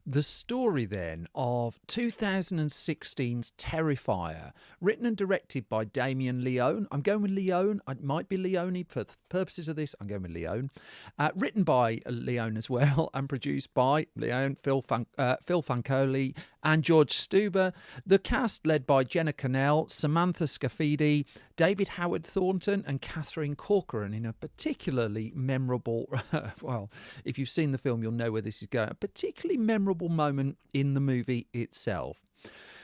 the story then of 2016's Terrifier, written and directed by Damien Leone. I'm going with Leone. It might be Leone for the purposes of this. I'm going with Leone. Written by Leone as well and produced by Leone, Phil Fancoli, and George Stuber. The cast led by Jenna Connell, Samantha Scafidi, David Howard Thornton, and Catherine Corcoran in a particularly memorable, well, if you've seen the film, you'll know where this is going, a particularly memorable moment in the movie itself.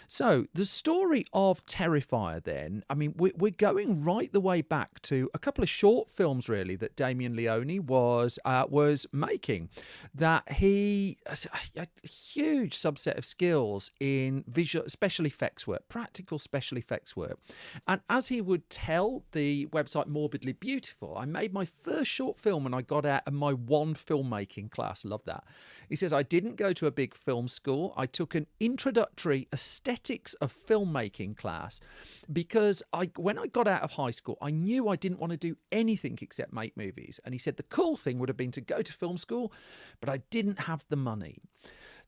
So, the story of Terrifier, then, I mean, we're going right the way back to a couple of short films, really, that Damien Leone was making. That he has a huge subset of skills in visual special effects work, practical special effects work. And as he would tell the website Morbidly Beautiful, I made my first short film when I got out of my one filmmaking class. Love that. He says, I didn't go to a big film school. I took an introductory aesthetics of filmmaking class because when I got out of high school, I knew I didn't want to do anything except make movies. And he said the cool thing would have been to go to film school, but I didn't have the money.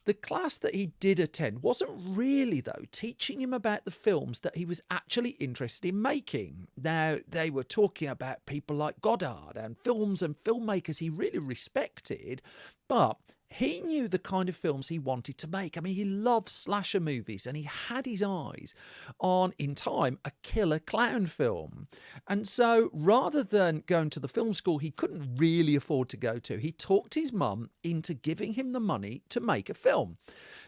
The class that he did attend wasn't really, though, teaching him about the films that he was actually interested in making. Now, they were talking about people like Godard and films and filmmakers he really respected, but he knew the kind of films he wanted to make. I mean, he loved slasher movies and he had his eyes on, in time, a killer clown film. And so rather than going to the film school he couldn't really afford to go to, he talked his mum into giving him the money to make a film.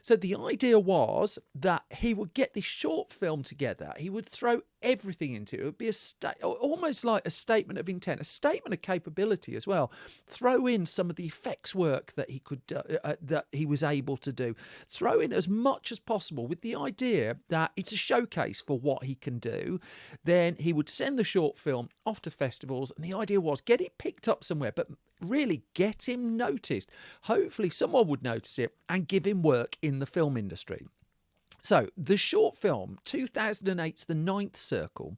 So the idea was that he would get this short film together. He would throw everything into it. It would be almost like a statement of intent, a statement of capability as well. Throw in some of the effects work that he could that he was able to do. Throw in as much as possible with the idea that it's a showcase for what he can do. Then he would send the short film off to festivals, and the idea was get it picked up somewhere, but really get him noticed. Hopefully someone would notice it and give him work in the film industry. So the short film, 2008's The Ninth Circle,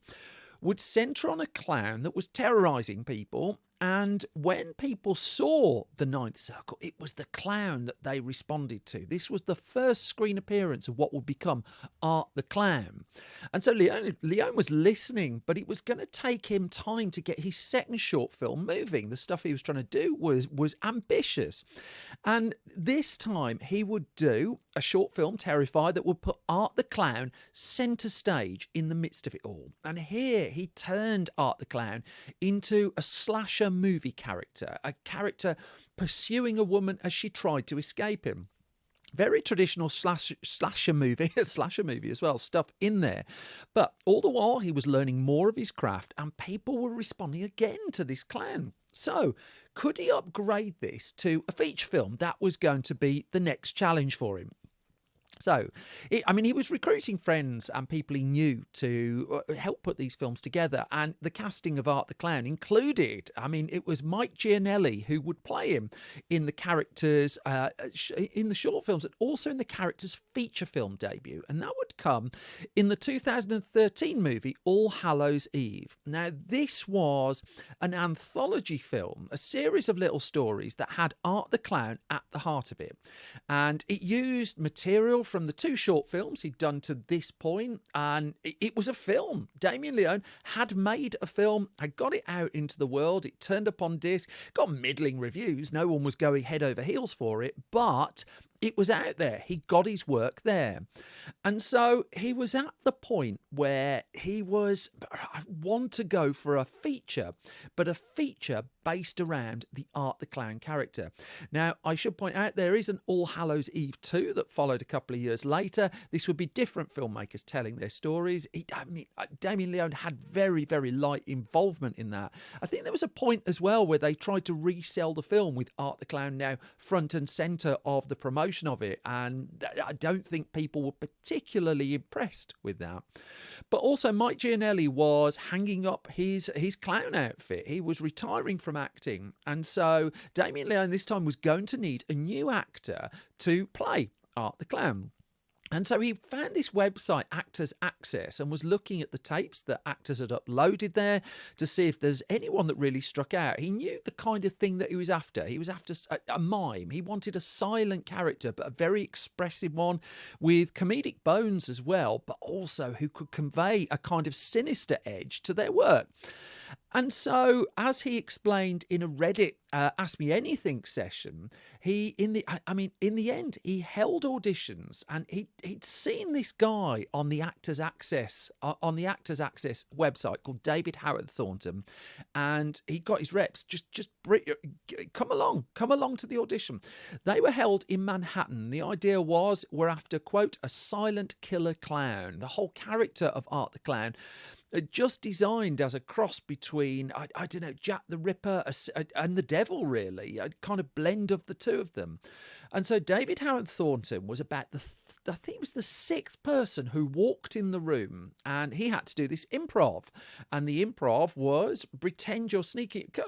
would centre on a clown that was terrorising people. And when people saw The Ninth Circle, it was the clown that they responded to. This was the first screen appearance of what would become Art the Clown. And so Leone was listening, but it was going to take him time to get his second short film moving. The stuff he was trying to do was ambitious. And this time he would do a short film, Terrifier, that would put Art the Clown centre stage in the midst of it all. And here he turned Art the Clown into a slasher movie character, a character pursuing a woman as she tried to escape him. Very traditional slasher movie, slasher movie as well, stuff in there. But all the while he was learning more of his craft and people were responding again to this clown. So could he upgrade this to a feature film? That was going to be the next challenge for him. So, he was recruiting friends and people he knew to help put these films together. And the casting of Art the Clown included, it was Mike Gianelli who would play him in the characters, in the short films, and also in the character's feature film debut. And that would come in the 2013 movie, All Hallows Eve. Now, this was an anthology film, a series of little stories that had Art the Clown at the heart of it. And it used material from the two short films he'd done to this point, and it was a film. Damien Leone had made a film, had got it out into the world, it turned up on disc, got middling reviews, no one was going head over heels for it, but it was out there. He got his work there. And so he was at the point where he was, I want to go for a feature, but a feature based around the Art the Clown character. Now, I should point out there is an All Hallows Eve 2 that followed a couple of years later. This would be different filmmakers telling their stories. Damien Leone had very, very light involvement in that. I think there was a point as well where they tried to resell the film with Art the Clown now front and centre of the promotion of it, and I don't think people were particularly impressed with that. But also Mike Gianelli was hanging up his clown outfit. He was retiring from acting, and so Damien Leone this time was going to need a new actor to play Art the Clown. And so he found this website, Actors Access, and was looking at the tapes that actors had uploaded there to see if there's anyone that really struck out. He knew the kind of thing that he was after. He was after a mime. He wanted a silent character, but a very expressive one with comedic bones as well, but also who could convey a kind of sinister edge to their work. And so, as he explained in a Reddit Ask Me Anything session, in the end, he held auditions, and he'd seen this guy on the Actors Access website called David Howard Thornton, and he got his reps. Come along to the audition. They were held in Manhattan. The idea was we're after, quote, a silent killer clown. The whole character of Art the Clown, just designed as a cross between, I don't know, Jack the Ripper and the Devil, really, a kind of blend of the two of them. And so David Howard Thornton was about I think he was the sixth person who walked in the room, and he had to do this improv. And the improv was pretend you're sneak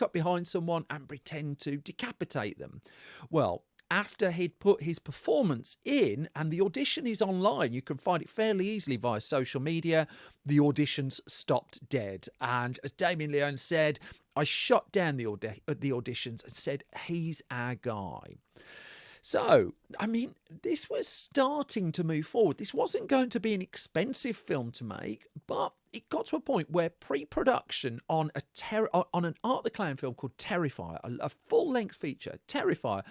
up behind someone and pretend to decapitate them. Well, after he'd put his performance in, and the audition is online, you can find it fairly easily via social media, the auditions stopped dead. And as Damien Leone said, I shut down the auditions and said, he's our guy. So, I mean, this was starting to move forward. This wasn't going to be an expensive film to make, but it got to a point where pre-production on an Art the Clown film called Terrifier, a full-length feature, Terrifier,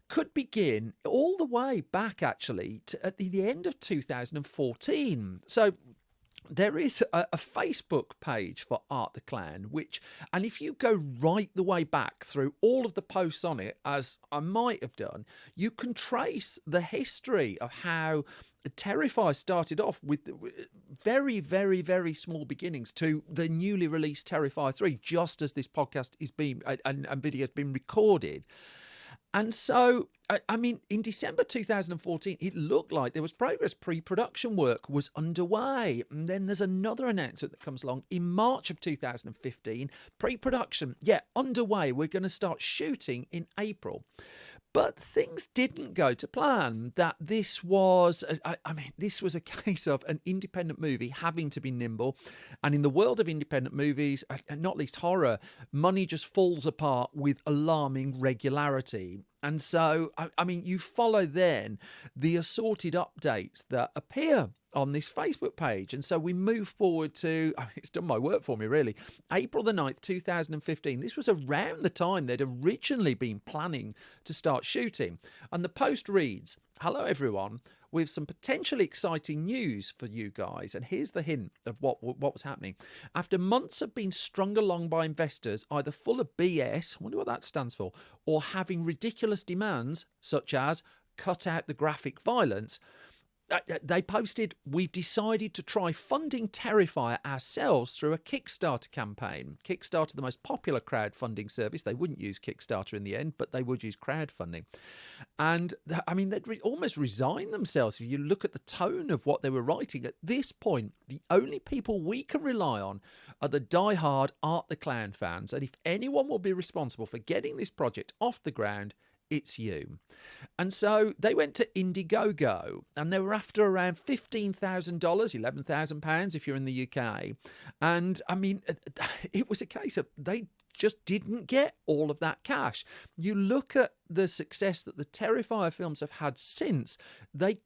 could begin all the way back, actually, to at the end of 2014. So there is a Facebook page for Art the Clown, and if you go right the way back through all of the posts on it, as I might have done, you can trace the history of how Terrifier started off with very, very, very small beginnings to the newly released Terrifier 3, just as this podcast is being and video has been recorded. And so, I mean, in December 2014, it looked like there was progress. Pre-production work was underway. And then there's another announcement that comes along in March of 2015. Pre-production, underway. We're going to start shooting in April. But things didn't go to plan. That this was a case of an independent movie having to be nimble. And in the world of independent movies, and not least horror, money just falls apart with alarming regularity. And so, I mean, you follow then the assorted updates that appear on this Facebook page. And so we move forward to, it's done my work for me, really, April the 9th, 2015. This was around the time they'd originally been planning to start shooting. And the post reads, "Hello, everyone. We have some potentially exciting news for you guys. And here's the hint of what was happening. After months of being strung along by investors, either full of BS, I wonder what that stands for, or having ridiculous demands, such as cut out the graphic violence, they posted, we've decided to try funding Terrifier ourselves through a Kickstarter campaign. Kickstarter, the most popular crowdfunding service. They wouldn't use Kickstarter in the end, but they would use crowdfunding. And I mean, they'd almost resigned themselves. If you look at the tone of what they were writing at this point, the only people we can rely on are the die-hard Art the Clown fans. And if anyone will be responsible for getting this project off the ground, it's you." And so they went to Indiegogo, and they were after around $15,000, £11,000 if you're in the UK. And I mean, it was a case of they just didn't get all of that cash. You look at the success that the Terrifier films have had since, I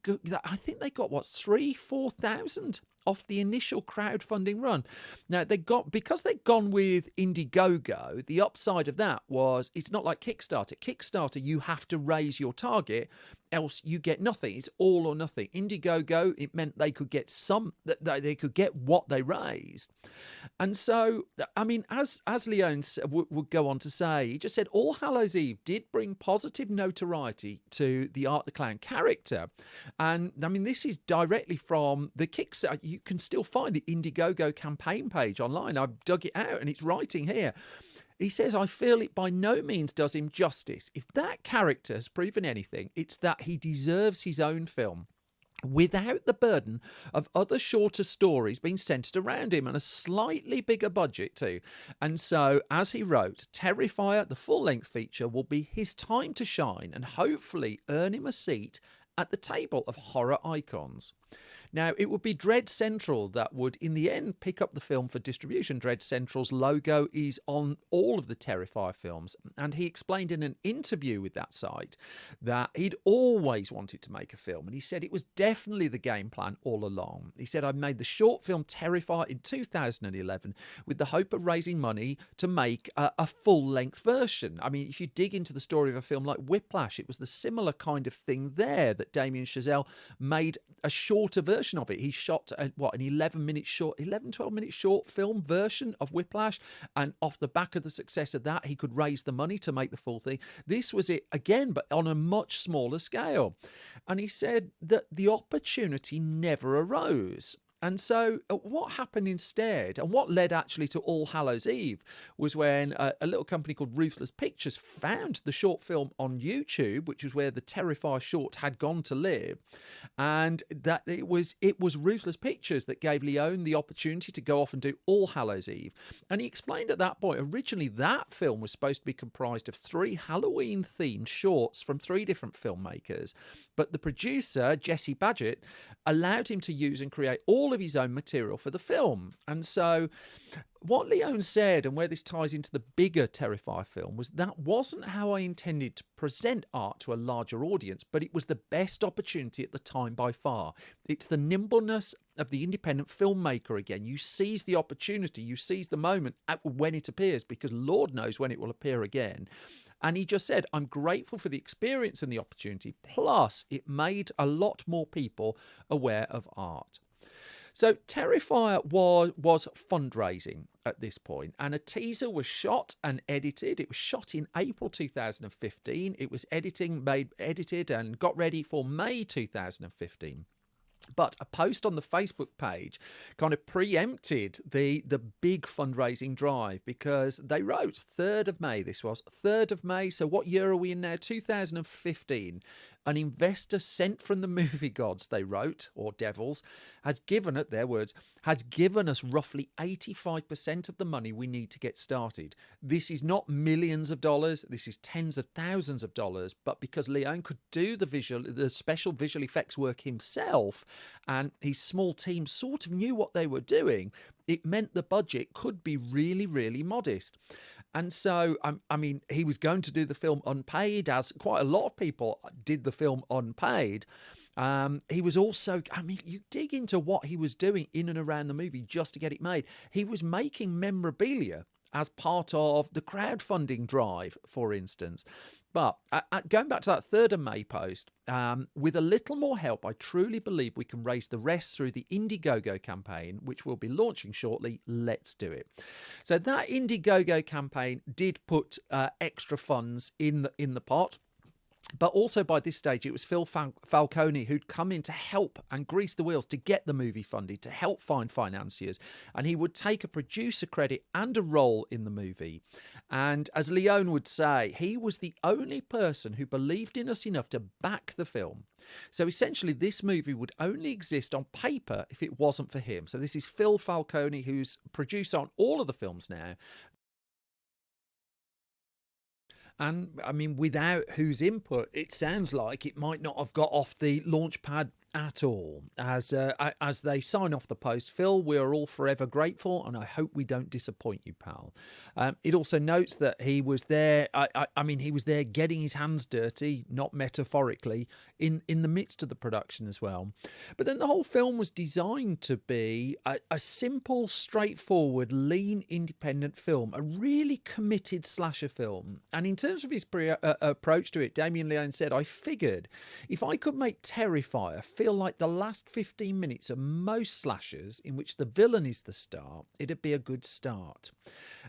think they got, 3,000-4,000 off the initial crowdfunding run. Now, because they'd gone with Indiegogo, the upside of that was it's not like Kickstarter. Kickstarter, you have to raise your target, else you get nothing. It's all or nothing. Indiegogo, it meant they could get they could get what they raised. And so, I mean, as Leone would go on to say, he just said, All Hallows Eve did bring positive notoriety to the Art the Clown character. And I mean, this is directly from the Kickstarter. You can still find the Indiegogo campaign page online. I've dug it out and it's writing here. He says, I feel it by no means does him justice. If that character has proven anything, it's that he deserves his own film, without the burden of other shorter stories being centered around him and a slightly bigger budget too. And so, as he wrote, Terrifier, the full-length feature, will be his time to shine and hopefully earn him a seat at the table of horror icons. Now, it would be Dread Central that would, in the end, pick up the film for distribution. Dread Central's logo is on all of the Terrifier films, and he explained in an interview with that site that he'd always wanted to make a film, and he said it was definitely the game plan all along. He said, I made the short film Terrifier in 2011 with the hope of raising money to make a full-length version. I mean, if you dig into the story of a film like Whiplash, it was the similar kind of thing there that Damien Chazelle made a shorter version of it. He shot an 12 minute short film version of Whiplash, and off the back of the success of that, he could raise the money to make the full thing. This was it again, but on a much smaller scale. And he said that the opportunity never arose. And so what happened instead, and what led actually to All Hallows Eve, was when a little company called Ruthless Pictures found the short film on YouTube, which was where the Terrifier short had gone to live. And that it was Ruthless Pictures that gave Leone the opportunity to go off and do All Hallows Eve. And he explained at that point, originally that film was supposed to be comprised of 3 Halloween-themed shorts from 3 different filmmakers. But the producer, Jesse Badgett, allowed him to use and create all of his own material for the film. And so what Leone said, and where this ties into the bigger Terrifier film, was that wasn't how I intended to present art to a larger audience, but it was the best opportunity at the time by far. It's the nimbleness of the independent filmmaker again. You seize the opportunity, you seize the moment when it appears, because Lord knows when it will appear again. And he just said, I'm grateful for the experience and the opportunity. Plus, it made a lot more people aware of art. So Terrifier was fundraising at this point, and a teaser was shot and edited. It was shot in April 2015. It was edited and got ready for May 2015. But a post on the Facebook page kind of preempted the big fundraising drive, because they wrote 3rd of May. This was 3rd of May. So what year are we in now? 2015. An investor sent from the movie gods, they wrote, or devils, has given, at their words, has given us roughly 85% of the money we need to get started. This is not millions of dollars. This is tens of thousands of dollars. But because Leone could do the special visual effects work himself, and his small team sort of knew what they were doing, it meant the budget could be really, really modest. And so, I mean, he was going to do the film unpaid, as quite a lot of people did the film unpaid. He was also, I mean, you dig into what he was doing in and around the movie just to get it made. He was making memorabilia as part of the crowdfunding drive, for instance. But going back to that 3rd of May post, with a little more help, I truly believe we can raise the rest through the Indiegogo campaign, which we'll be launching shortly. Let's do it. So that Indiegogo campaign did put extra funds in the pot. But also by this stage, it was Phil Falcone who'd come in to help and grease the wheels to get the movie funded, to help find financiers. And he would take a producer credit and a role in the movie. And as Leone would say, he was the only person who believed in us enough to back the film. So essentially, this movie would only exist on paper if it wasn't for him. So this is Phil Falcone, who's producer on all of the films now. And I mean, without whose input, it sounds like it might not have got off the launch pad at all. As they sign off the post, Phil, we are all forever grateful, and I hope we don't disappoint you, pal. It also notes that he was there. I mean, he was there getting his hands dirty, not metaphorically, in the midst of the production as well. But then the whole film was designed to be a simple, straightforward, lean, independent film, a really committed slasher film. And in terms of his approach to it, Damien Leone said, I figured if I could make Terrifier feel like the last 15 minutes of most slashers in which the villain is the star, it'd be a good start.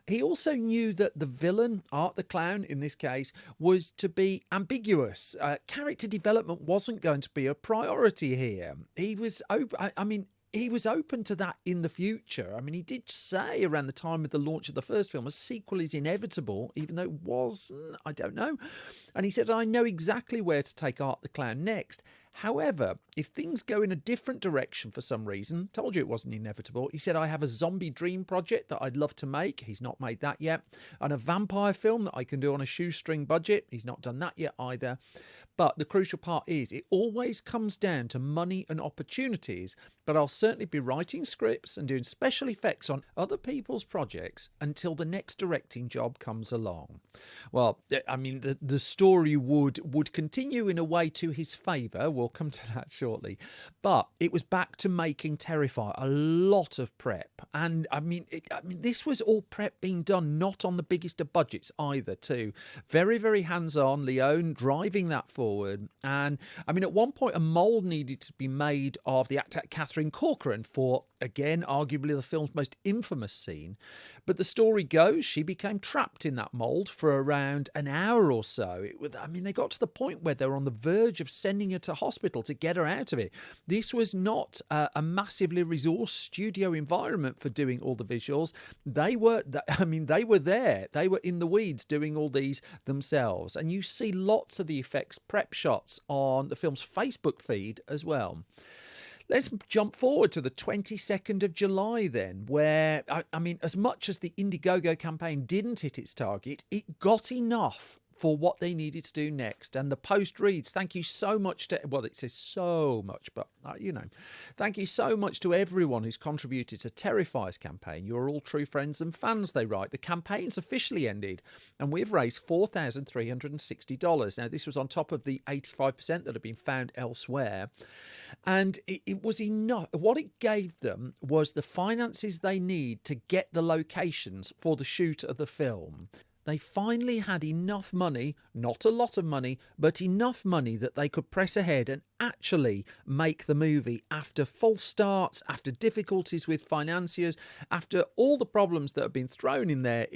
He also knew that the villain, Art the Clown in this case, was to be ambiguous. Character development wasn't going to be a priority here. He was open. He was open to that in the future. I mean, he did say around the time of the launch of the first film, a sequel is inevitable, even though it was, I don't know. And he said, I know exactly where to take Art the Clown next. However, if things go in a different direction for some reason, told you it wasn't inevitable, he said, I have a zombie dream project that I'd love to make. He's not made that yet. And a vampire film that I can do on a shoestring budget. He's not done that yet either. But the crucial part is it always comes down to money and opportunities. But I'll certainly be writing scripts and doing special effects on other people's projects until the next directing job comes along. Well, I mean, the story would continue in a way to his favour. We'll come to that shortly. But it was back to making Terrifier. A lot of prep. And I mean, this was all prep being done, not on the biggest of budgets either, too. Very, very hands-on. Leone driving that forward. And I mean, at one point, a mould needed to be made of the actor Catherine Corcoran for, again, arguably the film's most infamous scene. But the story goes she became trapped in that mould for around an hour or so. They got to the point where they were on the verge of sending her to hospital to get her out of it. This was not a massively resourced studio environment for doing all the visuals. They were there. They were in the weeds doing all these themselves. And you see lots of the effects prep shots on the film's Facebook feed as well. Let's jump forward to the 22nd of July then, where, as much as the Indiegogo campaign didn't hit its target, it got enough for what they needed to do next. And the post reads, thank you so much to, well, it says so much, but, thank you so much to everyone who's contributed to Terrifier's campaign. You're all true friends and fans, they write. The campaign's officially ended, and we've raised $4,360. Now, this was on top of the 85% that had been found elsewhere. And it was enough. What it gave them was the finances they need to get the locations for the shoot of the film. They finally had enough money, not a lot of money, but enough money that they could press ahead and actually make the movie after false starts, after difficulties with financiers, after all the problems that have been thrown in their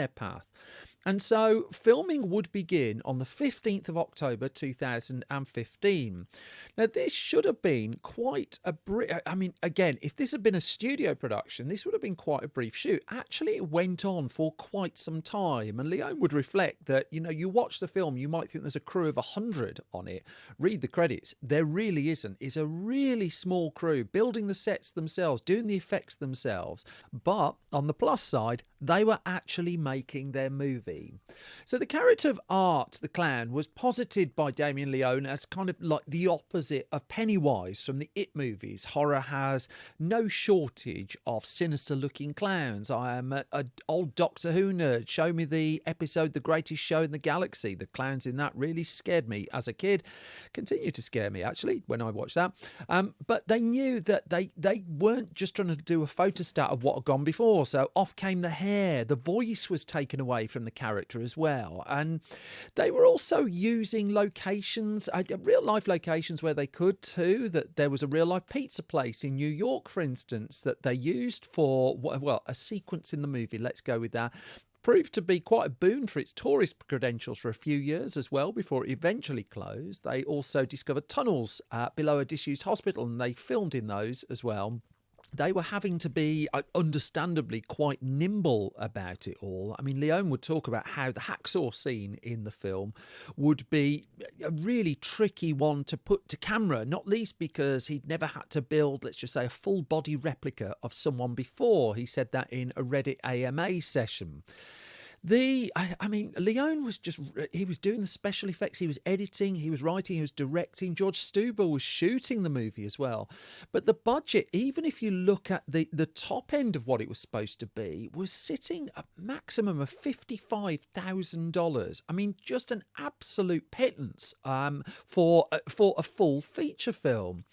path. And so filming would begin on the 15th of October 2015. Now, this should have been quite a again, if this had been a studio production, this would have been quite a brief shoot. Actually, it went on for quite some time. And Leone would reflect that, you watch the film, you might think there's a crew of 100 on it. Read the credits. There really isn't. It's a really small crew building the sets themselves, doing the effects themselves. But on the plus side, they were actually making their movie. So the character of Art the Clown was posited by Damien Leone as kind of like the opposite of Pennywise from the It movies. Horror has no shortage of sinister looking clowns. I am an old Doctor Who nerd. Show me the episode The Greatest Show in the Galaxy. The clowns in that really scared me as a kid. Continue to scare me actually when I watched that. But they knew that they weren't just trying to do a photostat of what had gone before. So off came the hair. The voice was taken away from the character as well. And they were also using locations, real life locations where they could too. That there was a real life pizza place in New York, for instance, that they used for, well, a sequence in the movie. Let's go with that. Proved to be quite a boon for its tourist credentials for a few years as well before it eventually closed. They also discovered tunnels below a disused hospital, and they filmed in those as well. They were having to be, understandably, quite nimble about it all. I mean, Leone would talk about how the hacksaw scene in the film would be a really tricky one to put to camera, not least because he'd never had to build, let's just say, a full-body replica of someone before. He said that in a Reddit AMA session. Leone was he was doing the special effects, he was editing, he was writing, he was directing. George Stuber was shooting the movie as well. But the budget, even if you look at the top end of what it was supposed to be, was sitting at maximum of $55,000. I mean, just an absolute pittance for a full feature film.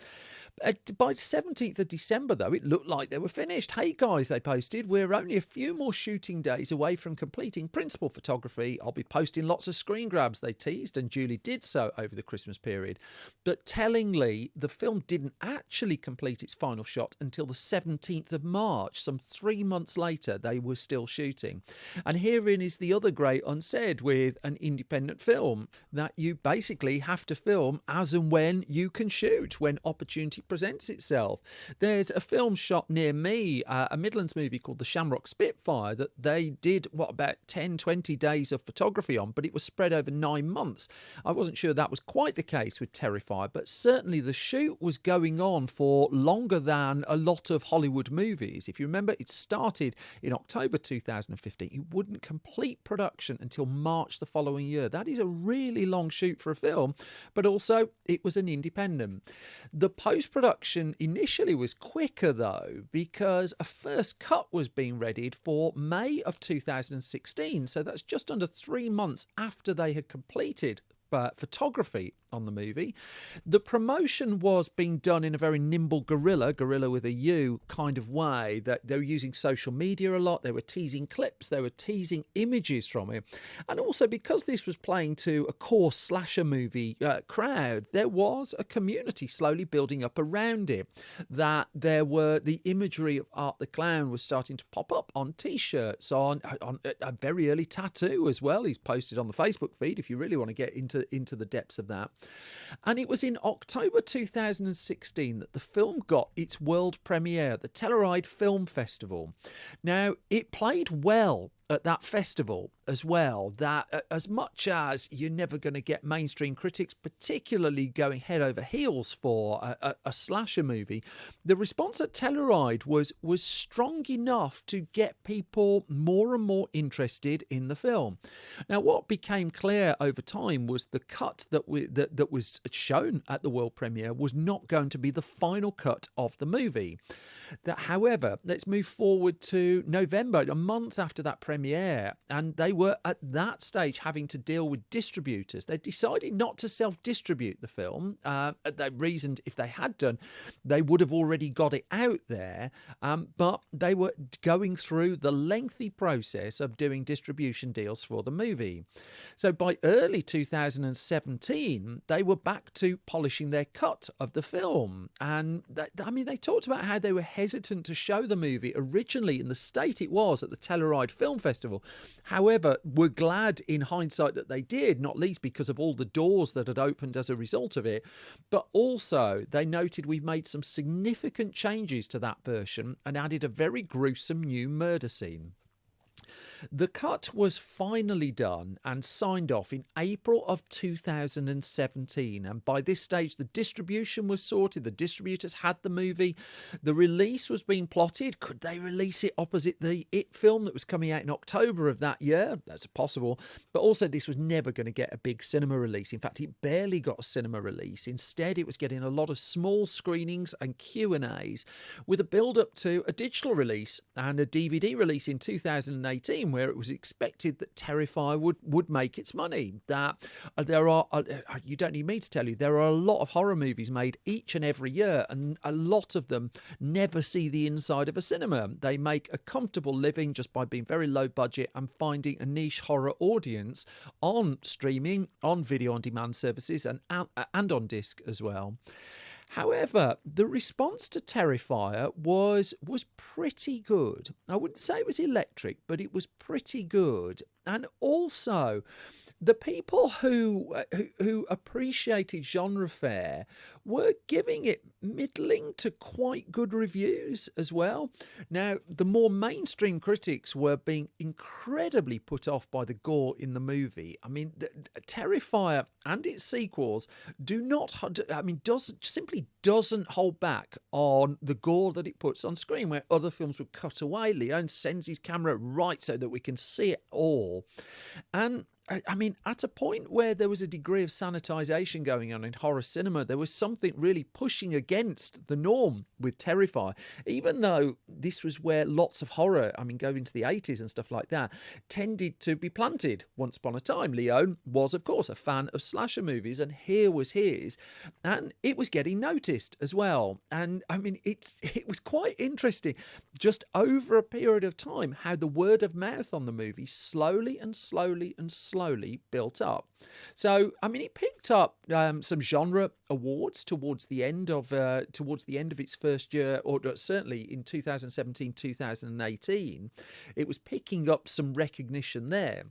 By 17th of December, though, it looked like they were finished. Hey, guys, they posted, we're only a few more shooting days away from completing principal photography. I'll be posting lots of screen grabs, they teased, and Julie did so over the Christmas period. But tellingly, the film didn't actually complete its final shot until the 17th of March. Some 3 months later, they were still shooting. And herein is the other great unsaid with an independent film, that you basically have to film as and when you can shoot, when opportunity presents itself. There's a film shot near me, a Midlands movie called The Shamrock Spitfire, that they did, about 10, 20 days of photography on, but it was spread over 9 months. I wasn't sure that was quite the case with Terrifier, but certainly the shoot was going on for longer than a lot of Hollywood movies. If you remember, it started in October 2015. It wouldn't complete production until March the following year. That is a really long shoot for a film, but also it was an independent. The post-production initially was quicker though, because a first cut was being readied for May of 2016. So that's just under 3 months after they had completed photography on the movie. The promotion was being done in a very nimble gorilla with a U kind of way, that they were using social media a lot. They were teasing clips, they were teasing images from it. And also because this was playing to a core slasher movie crowd, there was a community slowly building up around it. That there were the imagery of Art the Clown was starting to pop up on t-shirts, on a very early tattoo as well. He's posted on the Facebook feed if you really want to get into the depths of that. And it was in October 2016 that the film got its world premiere at the Telluride Film Festival. Now, it played well at that festival as well, that as much as you're never going to get mainstream critics particularly going head over heels for a slasher movie, the response at Telluride was strong enough to get people more and more interested in the film. Now, what became clear over time was the cut that was shown at the world premiere was not going to be the final cut of the movie. That, however, let's move forward to November, a month after that premiere, and they were at that stage having to deal with distributors. They decided not to self-distribute the film. They reasoned if they had done, they would have already got it out there, but they were going through the lengthy process of doing distribution deals for the movie. So by early 2017, they were back to polishing their cut of the film. And they talked about how they were hesitant to show the movie originally in the state it was at the Telluride Film Festival. However, we're glad in hindsight that they did, not least because of all the doors that had opened as a result of it. But also, they noted we've made some significant changes to that version and added a very gruesome new murder scene. The cut was finally done and signed off in April of 2017, and by this stage the distribution was sorted. The distributors had the movie. The release was being plotted. Could they release it opposite the It film that was coming out in October of that year? That's possible. But also, this was never going to get a big cinema release. In fact, it barely got a cinema release. Instead, it was getting a lot of small screenings and Q&As with a build-up to a digital release and a DVD release in 2018, where it was expected that Terrifier would make its money. That there are, you don't need me to tell you, there are a lot of horror movies made each and every year, and a lot of them never see the inside of a cinema. They make a comfortable living just by being very low budget and finding a niche horror audience on streaming, on video on demand services, and on disc as well. However, the response to Terrifier was pretty good. I wouldn't say it was electric, but it was pretty good. And also, the people who appreciated genre fare were giving it middling to quite good reviews as well. Now, the more mainstream critics were being incredibly put off by the gore in the movie. I mean, Terrifier and its sequels simply doesn't hold back on the gore that it puts on screen, where other films would cut away. Leone sends his camera right so that we can see it all. And I mean, at a point where there was a degree of sanitization going on in horror cinema, there was something really pushing against the norm with Terrifier, even though this was where lots of horror, going into the 80s and stuff like that, tended to be planted once upon a time. Leone was, of course, a fan of slasher movies, and here was his, and it was getting noticed as well. And it was quite interesting, just over a period of time, how the word of mouth on the movie slowly built up. So, it picked up some genre awards towards the end of its first year, or certainly in 2017, 2018. It was picking up some recognition there.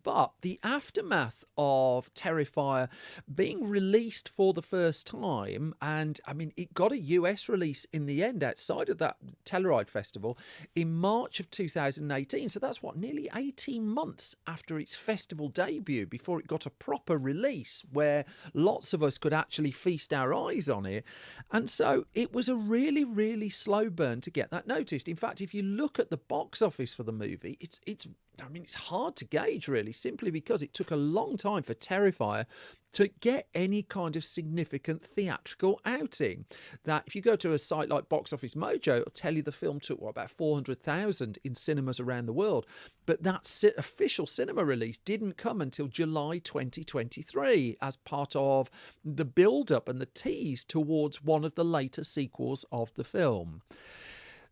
But the aftermath of Terrifier being released for the first time, and I mean, it got a US release in the end outside of that Telluride Festival in March of 2018. So that's what, nearly 18 months after its festival debut before it got a proper release where lots of us could actually feast our eyes on it. And so it was a really, really slow burn to get that noticed. In fact, if you look at the box office for the movie, it's hard to gauge really, simply because it took a long time for Terrifier to get any kind of significant theatrical outing. That if you go to a site like Box Office Mojo, it'll tell you the film took about 400,000 in cinemas around the world. But that official cinema release didn't come until July 2023 as part of the build-up and the tease towards one of the later sequels of the film.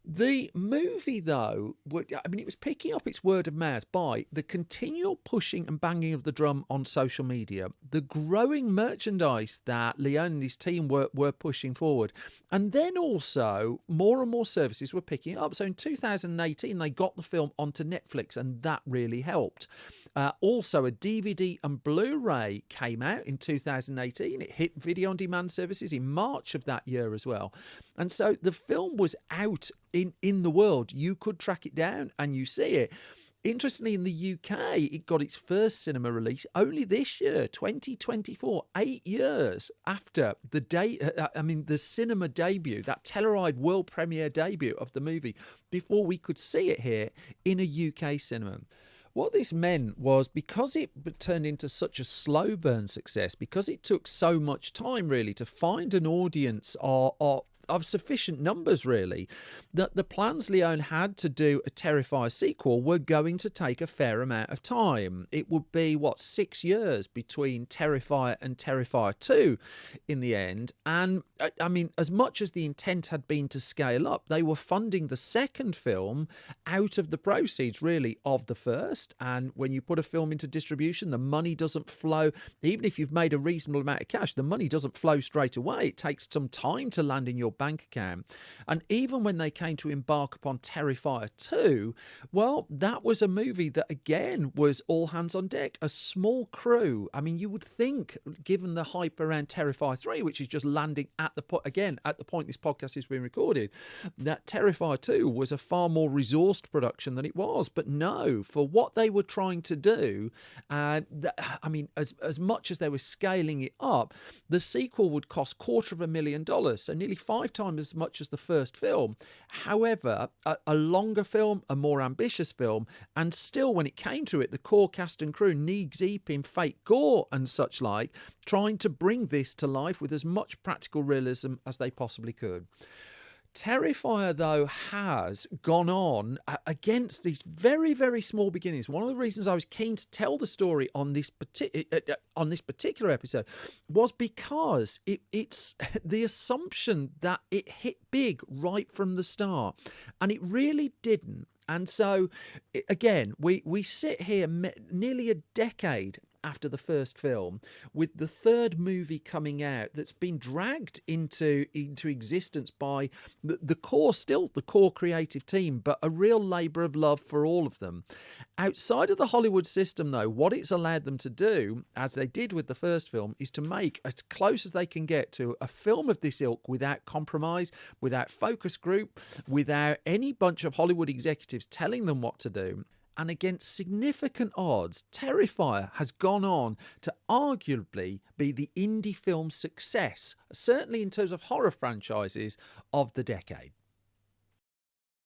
The movie, though, it was picking up its word of mouth by the continual pushing and banging of the drum on social media, the growing merchandise that Leone and his team were pushing forward, and then also more and more services were picking it up. So in 2018, they got the film onto Netflix, and that really helped. Also, a DVD and Blu-ray came out in 2018. It hit video-on-demand services in March of that year as well. And so the film was out in the world. You could track it down and you see it. Interestingly, in the UK, it got its first cinema release only this year, 2024, 8 years after the cinema debut, that Telluride world premiere debut of the movie, before we could see it here in a UK cinema. What this meant was, because it turned into such a slow burn success, because it took so much time really to find an audience of sufficient numbers really, that the plans Leone had to do a Terrifier sequel were going to take a fair amount of time. It would be 6 years between Terrifier and Terrifier 2 in the end. And I mean, as much as the intent had been to scale up, they were funding the second film out of the proceeds really of the first. And when you put a film into distribution, the money doesn't flow. Even if you've made a reasonable amount of cash, the money doesn't flow straight away. It takes some time to land in your bank account. And even when they came to embark upon Terrifier 2, well, that was a movie that again was all hands on deck, a small crew. I mean, you would think, given the hype around Terrifier 3, which is just landing at the point this podcast is being recorded, that Terrifier 2 was a far more resourced production than it was. But no, for what they were trying to do, as much as they were scaling it up, the sequel would cost $250,000, so nearly 5 times as much as the first film. However, a longer film, a more ambitious film, and still, when it came to it, the core cast and crew knee deep in fake gore and such like, trying to bring this to life with as much practical realism as they possibly could. Terrifier, though, has gone on against these very, very small beginnings. One of the reasons I was keen to tell the story on this particular episode was because it's the assumption that it hit big right from the start, and it really didn't. And so, again, we sit here nearly a decade after the first film, with the third movie coming out that's been dragged into existence by the core creative team, but a real labour of love for all of them. Outside of the Hollywood system, though, what it's allowed them to do, as they did with the first film, is to make as close as they can get to a film of this ilk without compromise, without focus group, without any bunch of Hollywood executives telling them what to do. And against significant odds, Terrifier has gone on to arguably be the indie film success, certainly in terms of horror franchises, of the decade.